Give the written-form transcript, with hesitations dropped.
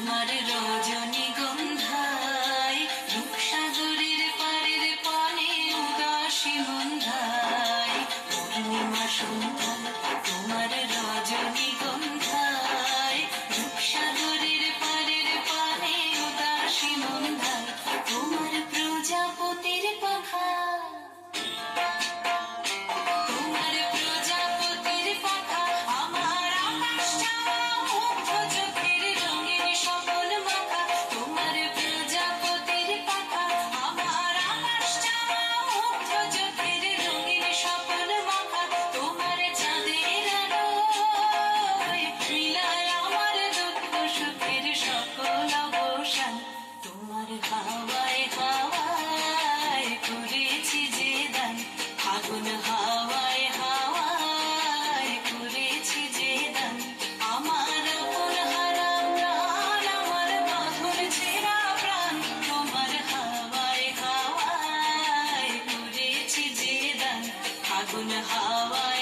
তোমার রজনীগন্ধায় রূপসাগরের পাড়ের পানে উদাসী মন্ধায় পূর্ণিমা সন্ধ্যায় তোমার রজনীগন্ধায় রূপসাগরের পাড়ের পানে উদাসী মন্ধায় তোমার প্রজাপতির পাখা হাওয়ায় হাওয়ায় করেছি যে দান আগুন হাওয়ায় হাওয়ায় করেছি যে দান আমার আপন হারা প্রাণ আমার পাগল ছেঁড়া প্রাণ তোমার হাওয়ায় হাওয়ায় করেছি যে দান আগুন হাওয়ায়